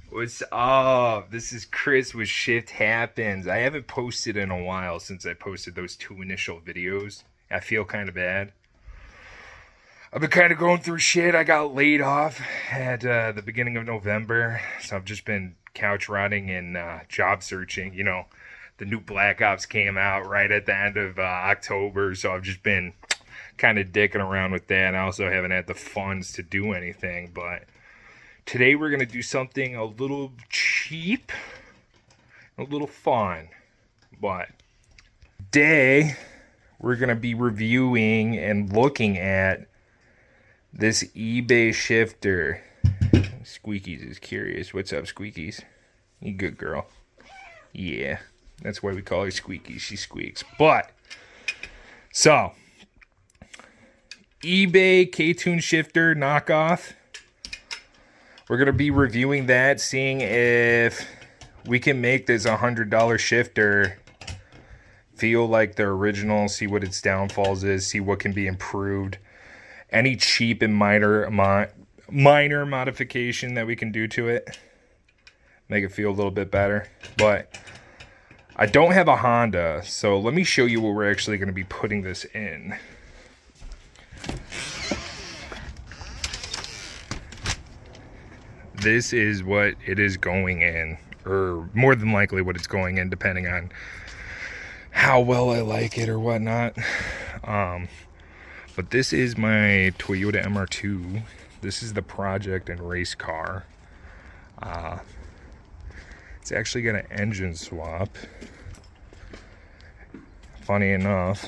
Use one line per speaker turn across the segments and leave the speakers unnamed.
What's up? This is Chris with Shift Happens. I haven't posted in a while since I posted those two initial videos. I feel kind of bad. I've been kind of going through shit. I got laid off at the beginning of November, so I've just been couch rotting and job searching. You know, the new Black Ops came out right at the end of October, so I've just been kind of dicking around with that. I also haven't had the funds to do anything, but today we're going to do something a little cheap, a little fun, but today we're going to be reviewing and looking at this eBay shifter. Squeakies is curious. What's up, Squeakies? You good girl. Yeah, that's why we call her Squeakies. She squeaks. But, so, eBay Ktuned shifter knockoff. We're going to be reviewing that, seeing if we can make this $100 shifter feel like the original, see what its downfalls is, see what can be improved. Any cheap and minor modification that we can do to it. Make it feel a little bit better. But I don't have a Honda, so let me show you what we're actually going to be putting this in. This is what it is going in, or more than likely what it's going in, depending on how well I like it or whatnot. But this is my Toyota MR2. This is the project and race car. It's actually got an engine swap. Funny enough,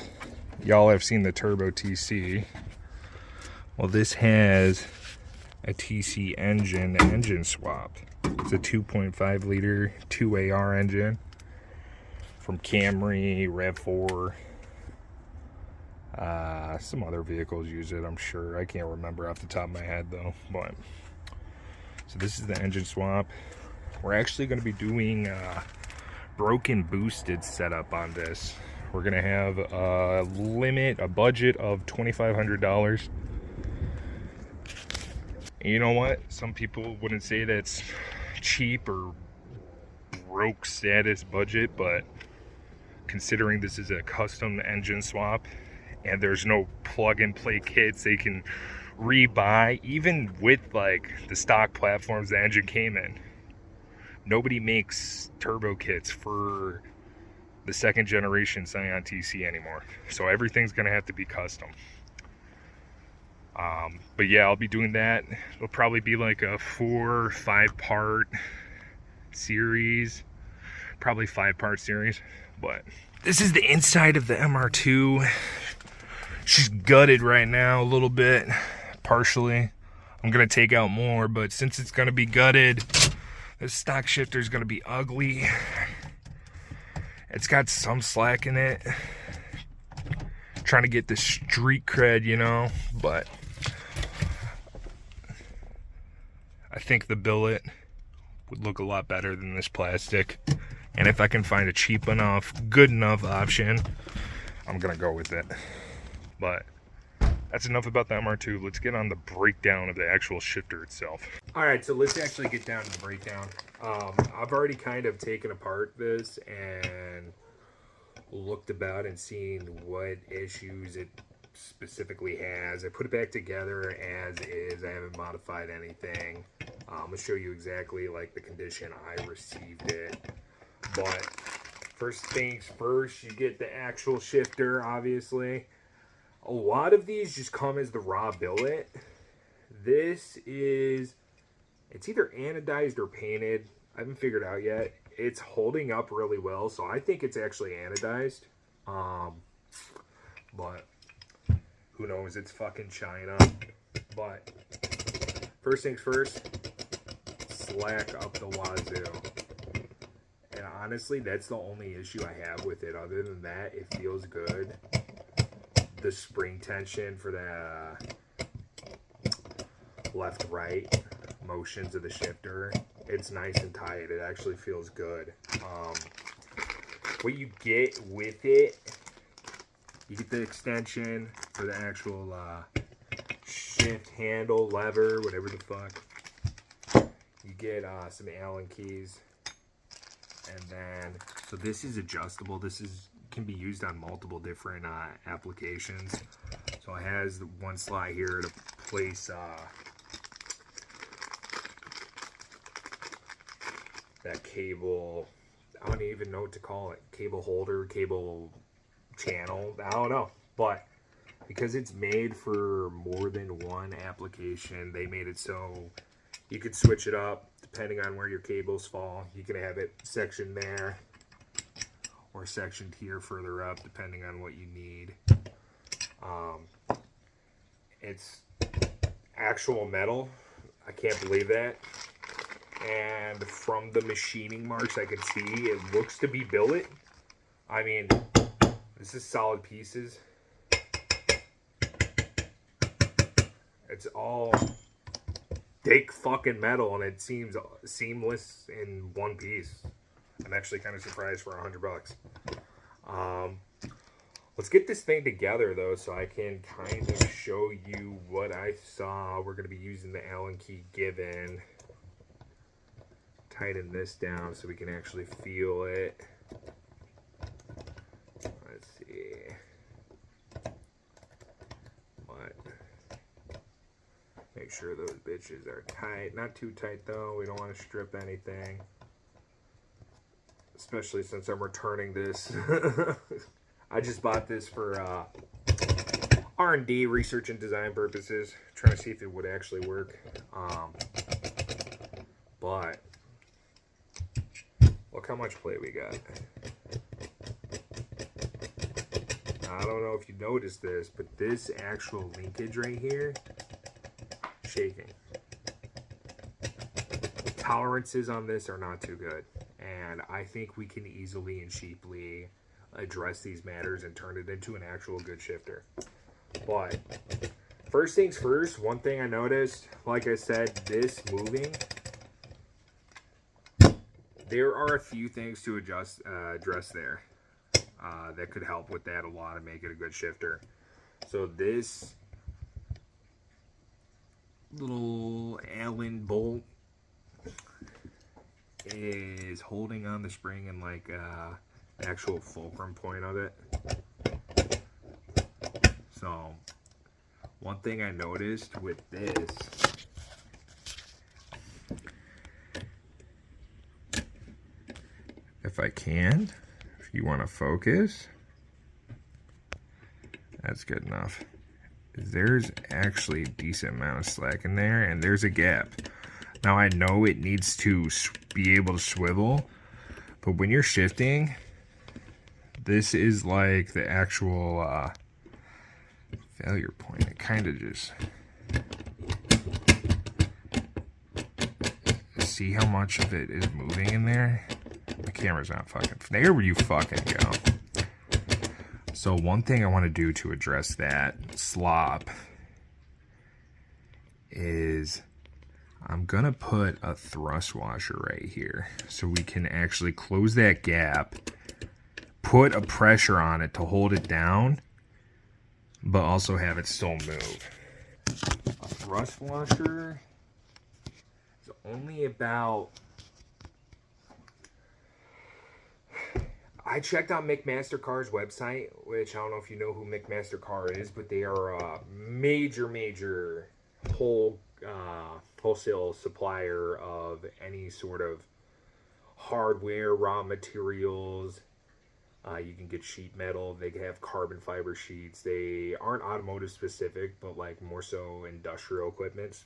y'all have seen the Turbo TC. Well, this has a TC engine swap. It's a 2.5 liter 2AR engine from Camry, RAV4. Some other vehicles use it, I'm sure. I can't remember off the top of my head though. But so this is the engine swap. We're actually going to be doing broken boosted setup on this. We're going to have a budget of $2,500. And you know what? Some people wouldn't say that's cheap or broke status budget, but considering this is a custom engine swap and there's no plug and play kits they can rebuy, even with like the stock platforms the engine came in, nobody makes turbo kits for the second generation Scion TC anymore, so everything's gonna have to be custom. But yeah, I'll be doing that. It'll probably be like a 4 or 5 part series, probably 5-part series. But this is the inside of the MR2. She's gutted right now a little bit, partially. I'm gonna take out more, but since it's gonna be gutted, this stock shifter is gonna be ugly. It's got some slack in it. Trying to get the street cred, you know, but I think the billet would look a lot better than this plastic. And if I can find a cheap enough, good enough option, I'm gonna go with it. But that's enough about the MR2. Let's get on the breakdown of the actual shifter itself. All right, so let's actually get down to the breakdown. I've already kind of taken apart this and looked about and seen what issues it specifically has. I put it back together as is. I haven't modified anything. I'm gonna show you exactly like the condition I received it. But first things first, you get the actual shifter, obviously. A lot of these just come as the raw billet. This is, it's either anodized or painted. I haven't figured out yet. It's holding up really well, so I think it's actually anodized. But who knows? It's fucking China. But first things first, slack up the wazoo. And honestly, that's the only issue I have with it. Other than that, it feels good. The spring tension for the left-right motions of the shifter, it's nice and tight. It actually feels good. What you get with it, you get the extension for the actual shift handle, lever, whatever the fuck. you get some Allen keys. And then, so this is adjustable. This can be used on multiple different applications. So it has the one slot here to place that cable. I don't even know what to call it. Cable holder, cable channel. I don't know. But because it's made for more than one application, they made it so you could switch it up depending on where your cables fall. You can have it sectioned there or sectioned here further up depending on what you need. It's actual metal. I can't believe that. And from the machining marks I can see, it looks to be billet. I mean, this is solid pieces. It's all thick fucking metal, and it seems seamless in one piece. I'm actually kind of surprised for $100. Let's get this thing together though, so I can kind of show you what I saw. We're going to be using the Allen key given. Tighten this down so we can actually feel it. Let's see. What? Make sure those bitches are tight. Not too tight though. We don't want to strip anything. Especially since I'm returning this. I just bought this for R&D, research and design purposes. Trying to see if it would actually work. But look how much play we got. I don't know if you noticed this, but this actual linkage right here, shaking. Tolerances on this are not too good. And I think we can easily and cheaply address these matters and turn it into an actual good shifter. But first things first, one thing I noticed, like I said, this moving, there are a few things to address there that could help with that a lot and make it a good shifter. So this little Allen bolt is holding on the spring and like the actual fulcrum point of it. So one thing I noticed with this, if you want to focus, that's good enough. There's actually a decent amount of slack in there, and there's a gap. Now I know it needs to be able to swivel, but when you're shifting, this is like the actual failure point. It kind of just, see how much of it is moving in there? The camera's not fucking, there you fucking go. So one thing I want to do to address that slop is I'm going to put a thrust washer right here so we can actually close that gap, put a pressure on it to hold it down, but also have it still move. A thrust washer is only about, I checked out McMaster-Carr's website, which I don't know if you know who McMaster-Carr is, but they are a major wholesale supplier of any sort of hardware, raw materials. You can get sheet metal. They have carbon fiber sheets. They aren't automotive specific, but like more so industrial equipment.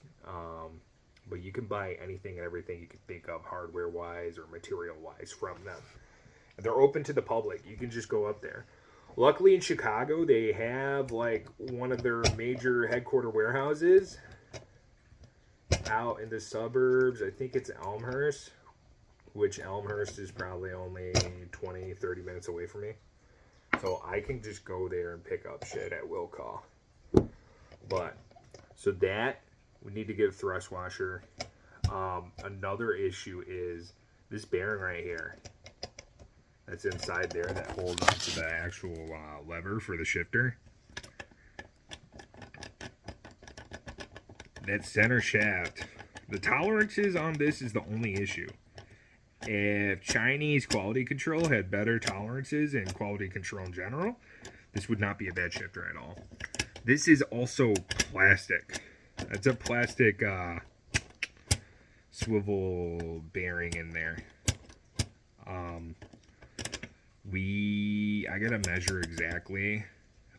But you can buy anything and everything you can think of hardware wise or material wise from them. They're open to the public. You can just go up there. Luckily in Chicago, they have like one of their major headquarter warehouses out in the suburbs. I think it's Elmhurst, which Elmhurst is probably only 20-30 minutes away from me. So I can just go there and pick up shit at will call. But, so that, we need to get a thrust washer. Another issue is this bearing right here. That's inside there that holds onto the actual lever for the shifter. That center shaft, The tolerances on this is the only issue. If Chinese quality control had better tolerances and quality control in general, this would not be a bad shifter at all. This is also plastic. It's a plastic swivel bearing in there. I gotta measure exactly,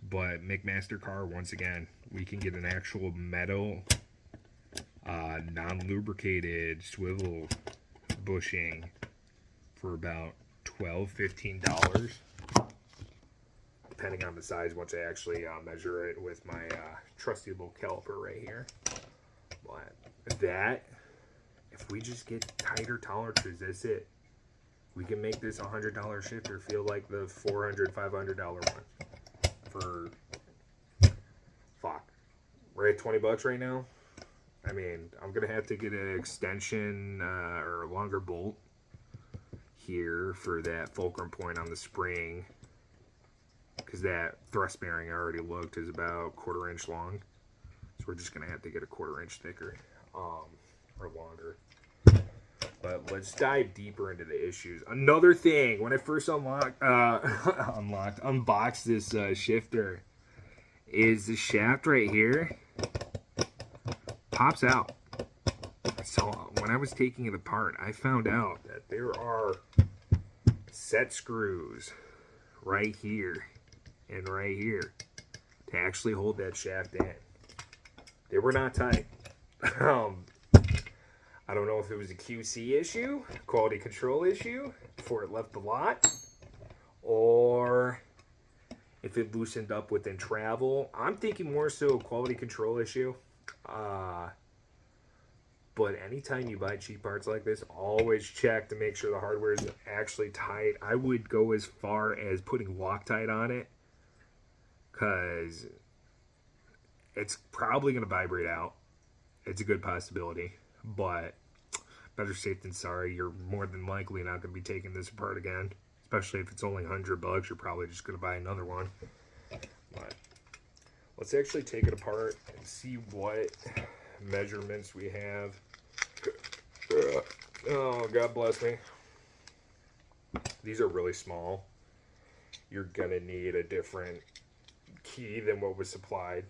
but McMaster-Carr, once again, we can get an actual metal, non-lubricated swivel bushing for about $12–15, depending on the size once I actually measure it with my trusty little caliper right here. But that, if we just get tighter tolerances, that's it. We can make this $100 shifter feel like the $400, $500 one. For, fuck, we're at 20 bucks right now. I mean, I'm gonna have to get an extension or a longer bolt here for that fulcrum point on the spring, because that thrust bearing I already looked is about 1/4 inch long. So we're just gonna have to get a 1/4 inch thicker or longer. But let's dive deeper into the issues. Another thing, when I first unboxed this shifter, is the shaft right here pops out. So when I was taking it apart, I found out that there are set screws right here and right here to actually hold that shaft in. They were not tight. I don't know if it was a QC issue, quality control issue, before it left the lot, or if it loosened up within travel. I'm thinking more so a quality control issue. But anytime you buy cheap parts like this, always check to make sure the hardware is actually tight. I would go as far as putting Loctite on it, because it's probably going to vibrate out. It's a good possibility. But better safe than sorry. You're more than likely not going to be taking this apart again. Especially if it's only $100. You're probably just going to buy another one. But let's actually take it apart and see what measurements we have. Oh, God bless me. These are really small. You're going to need a different key than what was supplied.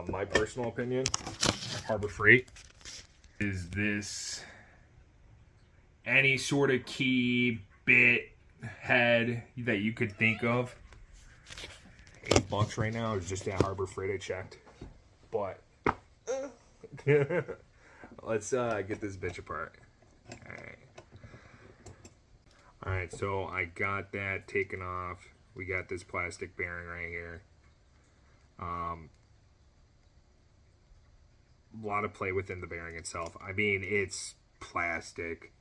My personal opinion, Harbor Freight, is this any sort of key, bit, head that you could think of. $8 right now is just at Harbor Freight I checked. But let's get this bitch apart. Alright, so I got that taken off. We got this plastic bearing right here. A lot of play within the bearing itself. I mean, it's plastic.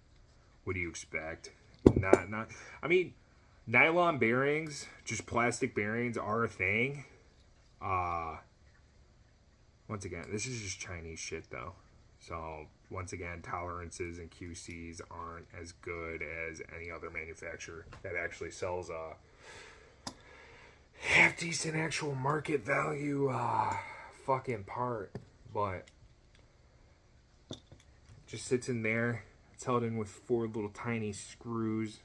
What do you expect? I mean, nylon bearings, just plastic bearings, are a thing. Once again, this is just Chinese shit though. So once again, tolerances and QCs aren't as good as any other manufacturer that actually sells a half decent actual market value fucking part. But just sits in there. It's held in with 4 little tiny screws,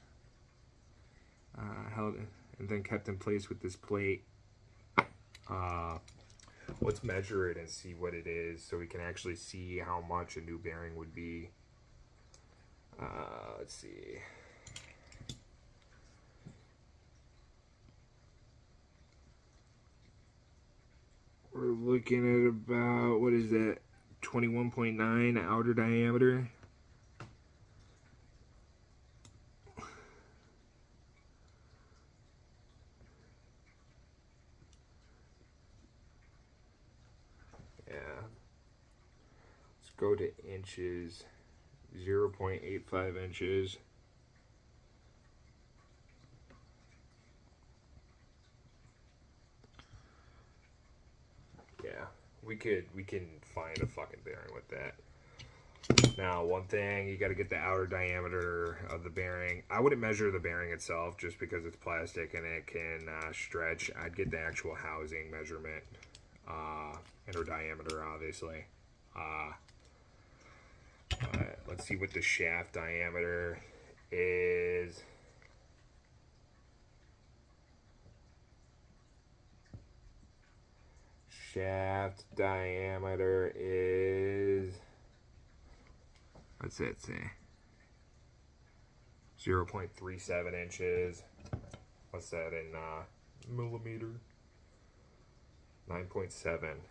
held in, and then kept in place with this plate. Let's measure it and see what it is, so we can actually see how much a new bearing would be. Let's see. We're looking at about, what is that, 21.9 outer diameter. Yeah. Let's go to inches. 0.85 inches. Yeah, we can find a fucking bearing with that. Now, one thing, you got to get the outer diameter of the bearing. I wouldn't measure the bearing itself just because it's plastic and it can stretch. I'd get the actual housing measurement, inner diameter, obviously. Let's see what the shaft diameter is. Shaft diameter is, what's that say? 0.37 inches. What's that in millimeter? 9.7.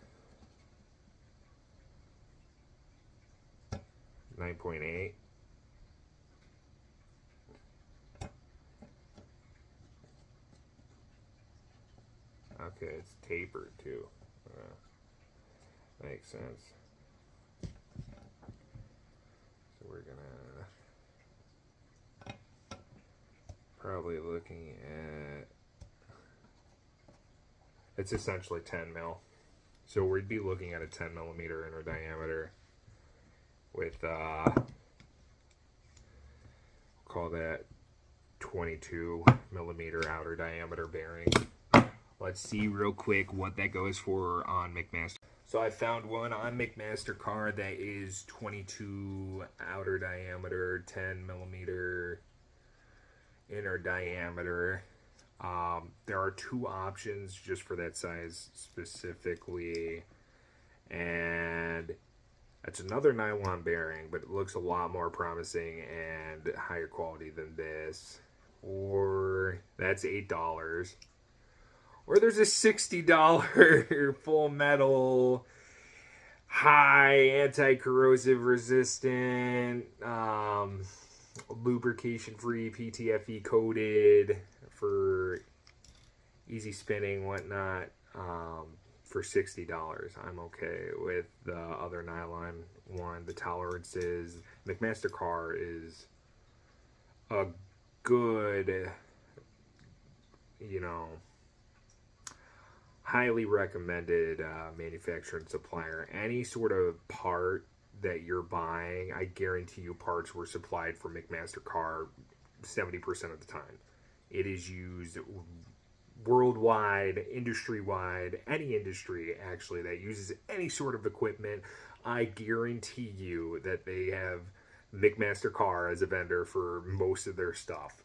9.8. Okay, it's tapered too. Makes sense. So we're gonna probably looking at, it's essentially 10 mil. So we'd be looking at a 10 millimeter inner diameter with call that 22 millimeter outer diameter bearing. Let's see real quick what that goes for on McMaster. So I found one on McMaster-Carr that is 22 outer diameter, 10 millimeter inner diameter. There are two options just for that size specifically, and it's another nylon bearing, but it looks a lot more promising and higher quality than this. Or that's $8. Or there's a $60 full metal, high anti-corrosive resistant, lubrication-free, PTFE coated for easy spinning, whatnot, for $60. I'm okay with the other nylon one. The tolerances, McMaster-Carr is a good, you know, highly recommended manufacturer and supplier. Any sort of part that you're buying, I guarantee you parts were supplied for McMaster-Carr 70% of the time. It is used worldwide, industry-wide, any industry actually that uses any sort of equipment. I guarantee you that they have McMaster-Carr as a vendor for most of their stuff.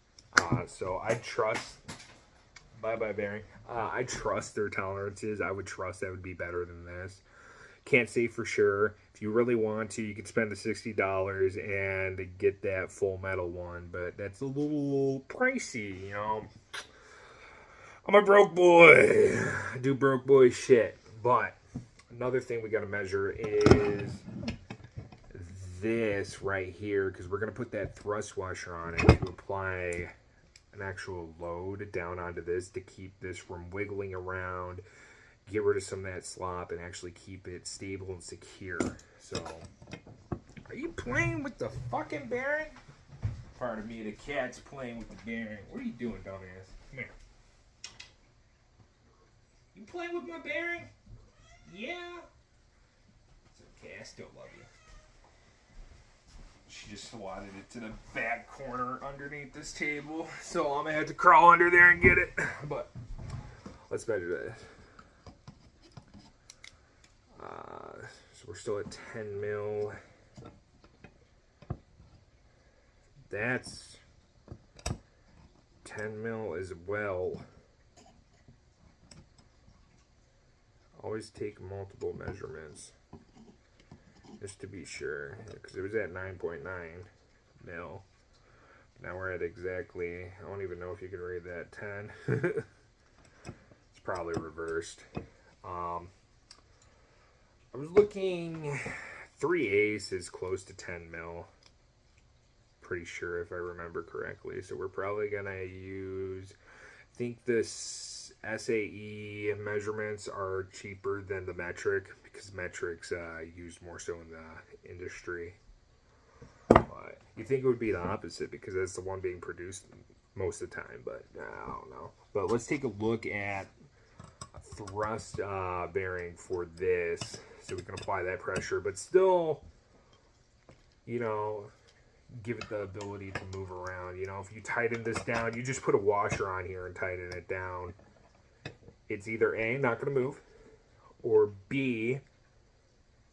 So I trust... Bye-bye bearing. I trust their tolerances. I would trust that would be better than this. Can't say for sure. If you really want to, you could spend the $60 and get that full metal one, but that's a little pricey, you know. I'm a broke boy. I do broke boy shit. But another thing we got to measure is this right here, because we're going to put that thrust washer on it to apply an actual load down onto this to keep this from wiggling around, get rid of some of that slop, and actually keep it stable and secure. So, are you playing with the fucking bearing? Pardon me, the cat's playing with the bearing. What are you doing, dumbass? Come here. You playing with my bearing? Yeah? It's okay, I still love you. She just swatted it to the back corner underneath this table, so I'm gonna have to crawl under there and get it. But let's measure this. So we're still at 10 mil. That's 10 mil as well. Always take multiple measurements, just to be sure, because it was at 9.9 mil. Now we're at exactly, I don't even know if you can read that, 10. It's probably reversed. I was looking, 3/8 is close to 10 mil. Pretty sure if I remember correctly. So we're probably gonna use, I think this SAE measurements are cheaper than the metric, because metrics used more so in the industry. But you think it would be the opposite, because that's the one being produced most of the time, but I don't know. But let's take a look at a thrust bearing for this, so we can apply that pressure, but still, you know, give it the ability to move around. You know, if you tighten this down, you just put a washer on here and tighten it down. It's either A, not going to move, or B,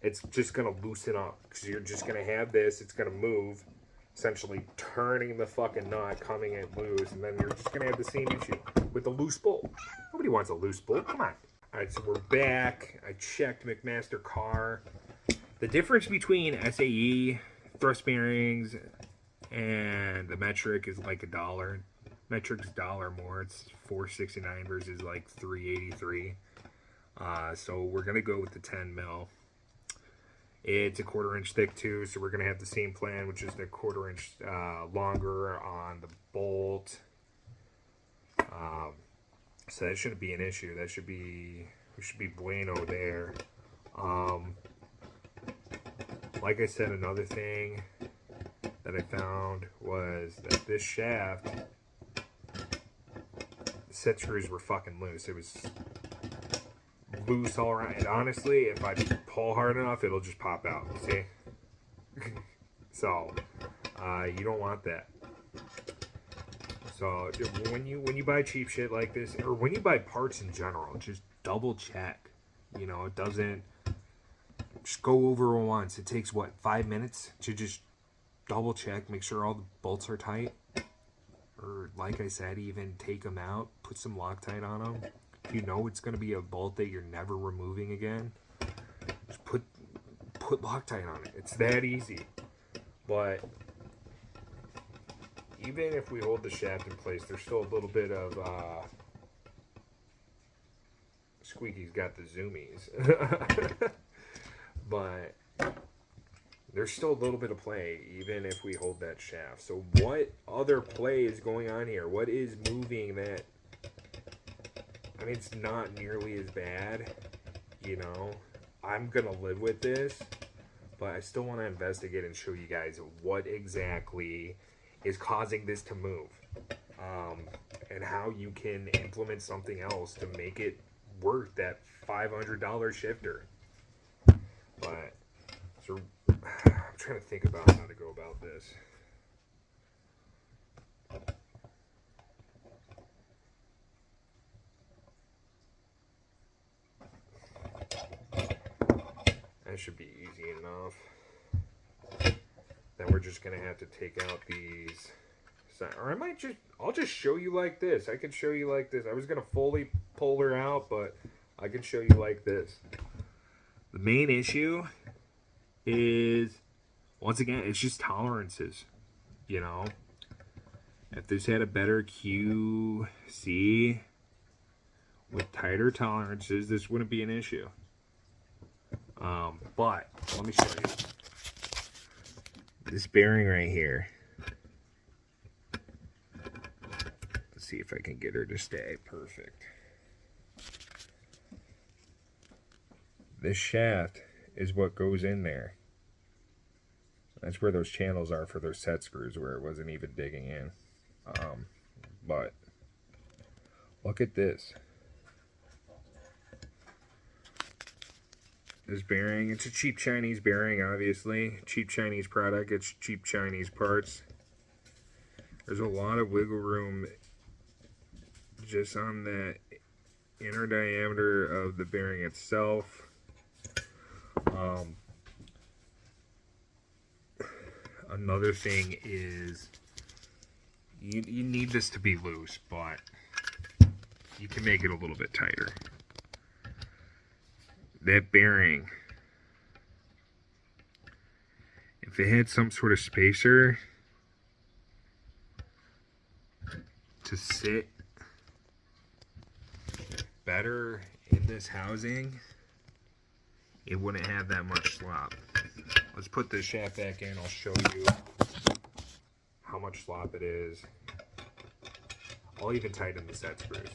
it's just going to loosen up. Because you're just going to have this, it's going to move, essentially turning the fucking nut, coming in loose, and then you're just going to have the same issue with a loose bolt. Nobody wants a loose bolt. Come on. All right, so we're back. I checked McMaster car. The difference between SAE, thrust bearings, and the metric is like $1. Metric's $1 more. It's $4.69 versus like $3.83. So we're gonna go with the 10 mil. It's a 1/4 inch thick too, so we're gonna have the same plan, which is the 1/4 inch longer on the bolt. So that shouldn't be an issue. That should be, we should be bueno there. Like I said, another thing that I found was that this shaft, the set screws were fucking loose. It was loose all around. And honestly, if I pull hard enough, it'll just pop out. See? So, you don't want that. So when you buy cheap shit like this, or when you buy parts in general, just double check. You know, it doesn't. Just go over it once. It takes what, 5 minutes to just double check, make sure all the bolts are tight. Or like I said, even take them out, put some Loctite on them. If you know it's going to be a bolt that you're never removing again, just put Loctite on it. It's that easy. But even if we hold the shaft in place, there's still a little bit of Squeaky's got the zoomies. But there's still a little bit of play, even if we hold that shaft. So what other play is going on here? What is moving that? I mean, it's not nearly as bad, you know. I'm going to live with this, but I still want to investigate and show you guys what exactly is causing this to move. And how you can implement something else to make it worth that $500 shifter. But, so, I'm trying to think about how to go about this. That should be easy enough. Then we're just going to have to take out these. Or I'll just show you like this. I could show you like this. I was going to fully pull her out, but I can show you like this. The main issue is, once again, it's just tolerances, you know. If this had a better QC with tighter tolerances, this wouldn't be an issue. But let me show you. This bearing right here. Let's see if I can get her to stay perfect. This shaft is what goes in there. That's where those channels are for those set screws, where it wasn't even digging in. But look at this. This bearing, it's a cheap Chinese bearing, obviously. Cheap Chinese product, it's cheap Chinese parts. There's a lot of wiggle room just on the inner diameter of the bearing itself. Another thing is you need this to be loose, but you can make it a little bit tighter. That bearing, if it had some sort of spacer to sit better in this housing, it wouldn't have that much slop. Let's put this shaft back in. I'll show you how much slop it is. I'll even tighten the set screws,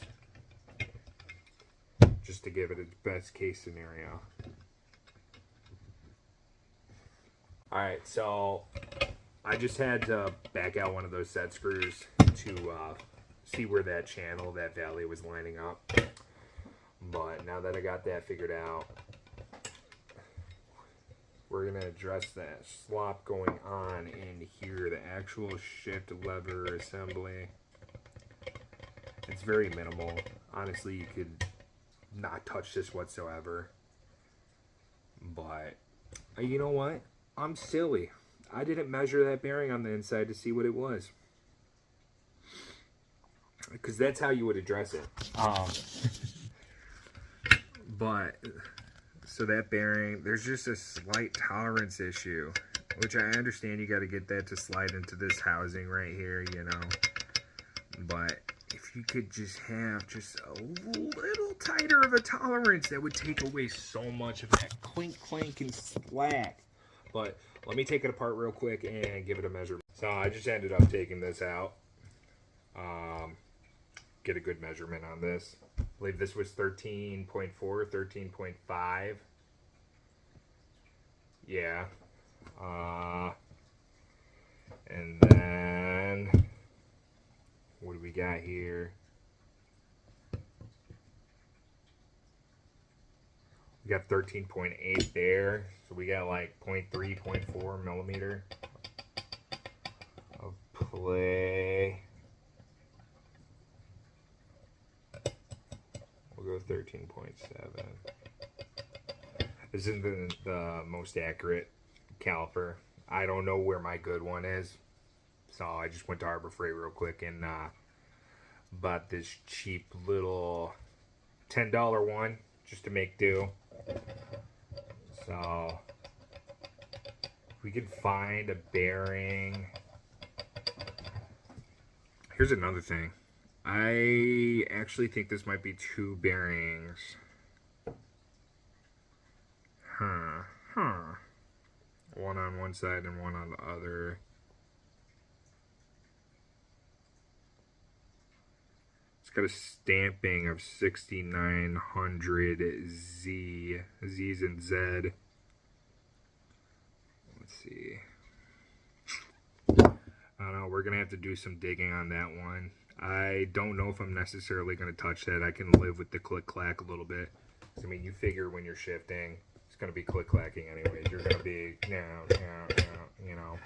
just to give it its best case scenario. Alright, so I just had to back out one of those set screws to see where that channel, that valley was lining up. But now that I got that figured out, we're going to address that slop going on in here, the actual shift lever assembly. It's very minimal. Honestly, you could not touch this whatsoever. But You know what? I'm silly. I didn't measure that bearing on the inside to see what it was. Because that's how you would address it. But, so that bearing, there's just a slight tolerance issue. Which I understand you got to get that to slide into this housing right here, you know. But if you could just have just a little tighter of a tolerance, that would take away so much of that clink, clank, and slack. But let me take it apart real quick and give it a measurement. So I just ended up taking this out. Get a good measurement on this. I believe this was 13.4, 13.5. Yeah. And then what do we got here? We got 13.8 there, so we got like 0.3, 0.4 millimeter of play. We'll go 13.7. This isn't the most accurate caliper. I don't know where my good one is, so I just went to Harbor Freight real quick and bought this cheap little $10 one just to make do. So if we could find a bearing. Here's another thing. I actually think this might be two bearings. One on one side and one on the other. It's got a stamping of 6900 Z. Z's and Z. Let's see. I don't know. We're going to have to do some digging on that one. I don't know if I'm necessarily going to touch that. I can live with the click-clack a little bit. I mean, you figure when you're shifting, it's going to be click-clacking anyways. You're going to be, you know,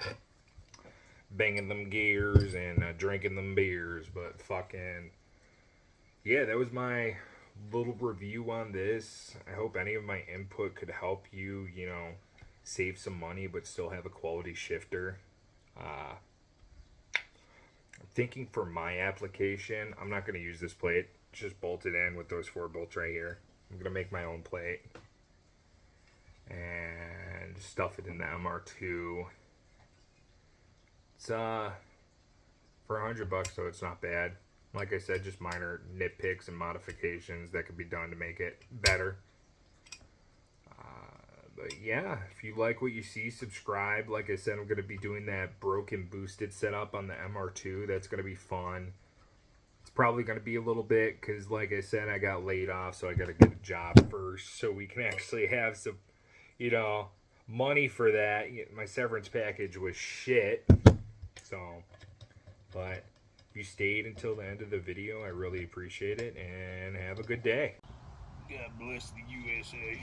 banging them gears and drinking them beers. But fucking, yeah, that was my little review on this. I hope any of my input could help you, you know, save some money but still have a quality shifter. I'm thinking for my application, I'm not going to use this plate. It's just bolted in with those 4 bolts right here. I'm going to make my own plate and stuff it in the MR2. It's for $100, so it's not bad. Like I said, just minor nitpicks and modifications that could be done to make it better. But yeah, if you like what you see, subscribe. Like I said, I'm going to be doing that broken boosted setup on the MR2. That's going to be fun. It's probably going to be a little bit because, like I said, I got laid off, so I got to get a job first so we can actually have some, you know, money for that. My severance package was shit. So, but if you stayed until the end of the video, I really appreciate it, and have a good day. God bless the USA.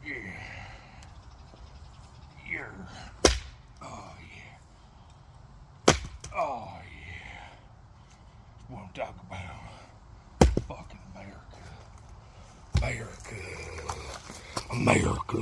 Yeah. Yeah. Oh, yeah. Oh, yeah. What I'm talking about. Fucking America. America. America.